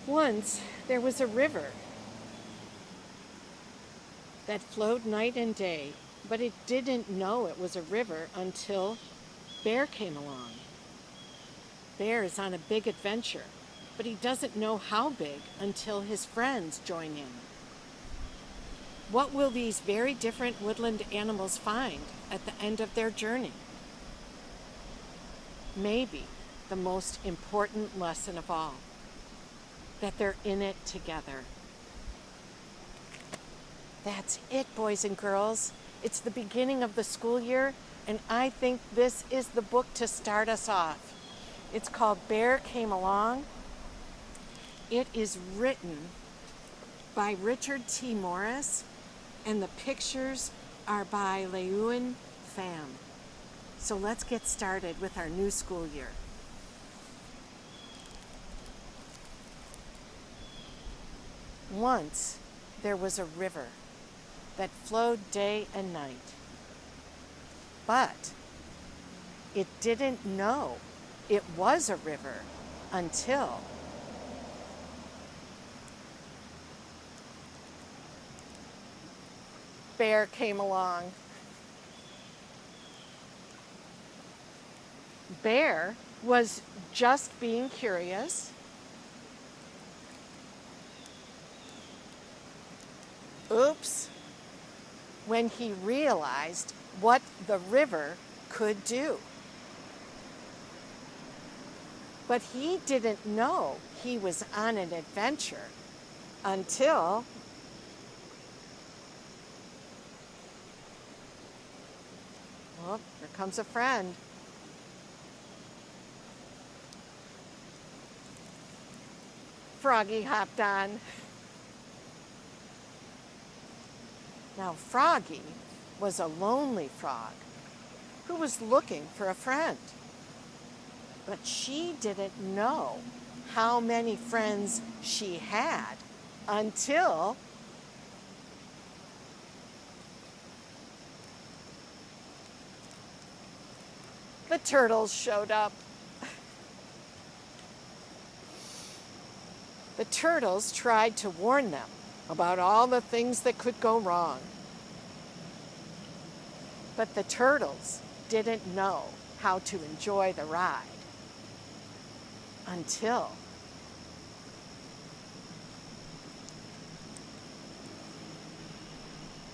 Once there was a river that flowed night and day, but it didn't know it was a river until Bear came along. Bear is on a big adventure, but he doesn't know how big until his friends join in. What will these very different woodland animals find at the end of their journey? Maybe the most important lesson of all, that they're in it together. That's it, boys and girls. It's the beginning of the school year, and I think this is the book to start us off. It's called Bear Came Along. It is written by Richard T. Morris, and the pictures are by Leyuan Pham. So let's get started with our new school year. Once there was a river that flowed day and night, but it didn't know it was a river until Bear came along. Bear was just being curious. Oops. When he realized what the river could do. But he didn't know he was on an adventure until oh, here comes a friend. Froggy hopped on. Now, Froggy was a lonely frog who was looking for a friend. But she didn't know how many friends she had until the turtles showed up. The turtles tried to warn them about all the things that could go wrong. But the turtles didn't know how to enjoy the ride until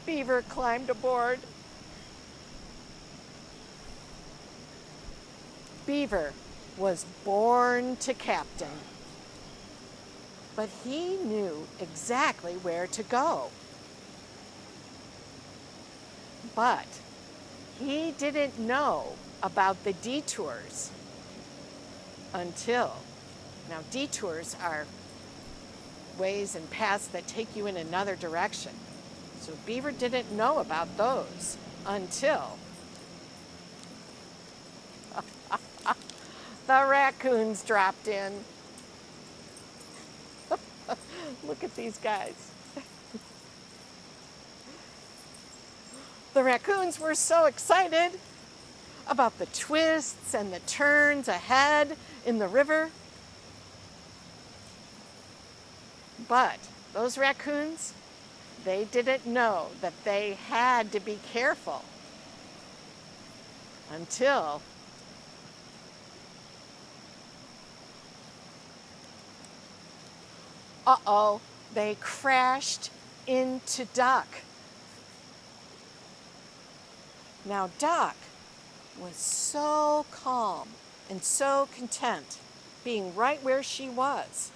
Beaver climbed aboard. Beaver was born to captain, but he knew exactly where to go. But he didn't know about the detours until, now detours are ways and paths that take you in another direction. So Beaver didn't know about those until the raccoons dropped in. Look at these guys. The raccoons were so excited about the twists and the turns ahead in the river. But those raccoons, they didn't know that they had to be careful until they crashed into Duck. Now, Duck was so calm and so content being right where she was.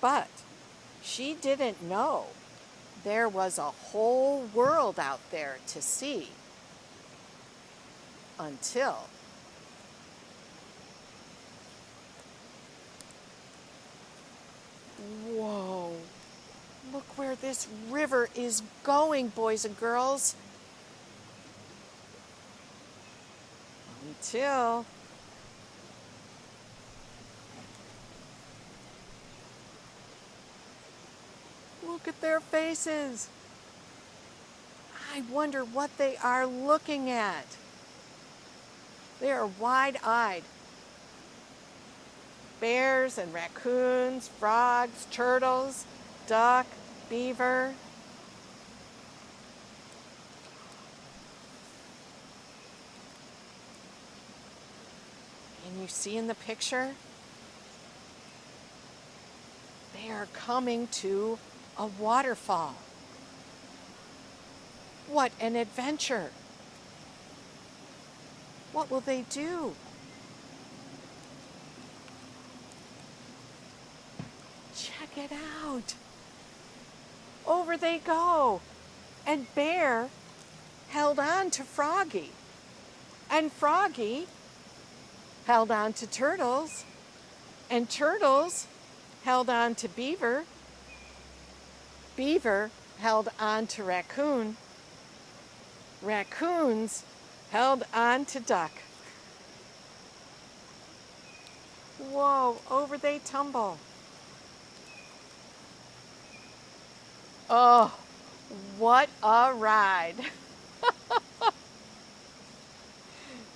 But she didn't know there was a whole world out there to see until whoa, look where this river is going, boys and girls. Until look at their faces. I wonder what they are looking at. They are wide-eyed. Bears and raccoons, frogs, turtles, duck, beaver. And you see in the picture, they are coming to a waterfall. What an adventure! What will they do? Check it out. Over they go. And Bear held on to Froggy. And Froggy held on to Turtles. And Turtles held on to Beaver. Beaver held on to Raccoon. Raccoons held on to Duck. Whoa, over they tumble. Oh, what a ride.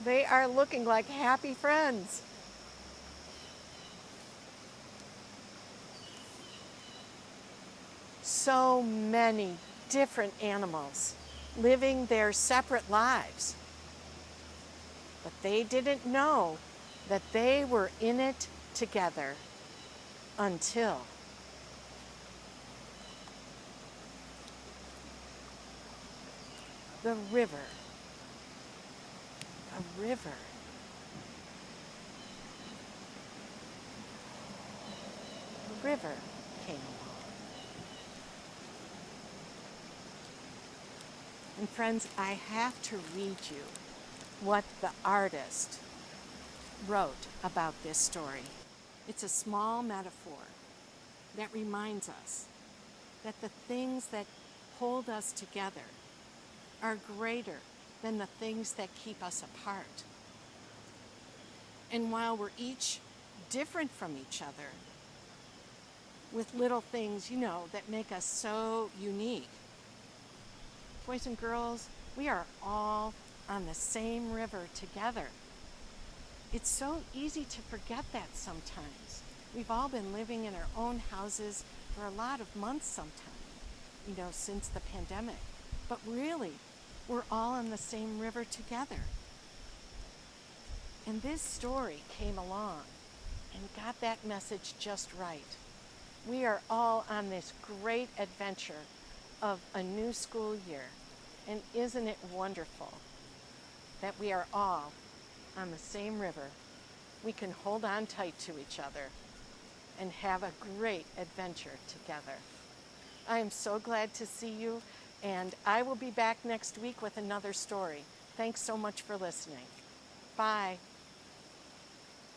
They are looking like happy friends. So many different animals living their separate lives. But they didn't know that they were in it together until the river. A river. A river came along. And friends, I have to read you what the artist wrote about this story. It's a small metaphor that reminds us that the things that hold us together are greater than the things that keep us apart. And while we're each different from each other, with little things, that make us so unique, boys and girls, we are all on the same river together. It's so easy to forget that sometimes. We've all been living in our own houses for a lot of months sometimes, since the pandemic. But really, we're all on the same river together. And this story came along and got that message just right. We are all on this great adventure of a new school year. And isn't it wonderful that we are all on the same river? We can hold on tight to each other and have a great adventure together. I am so glad to see you, and I will be back next week with another story. Thanks so much for listening. Bye.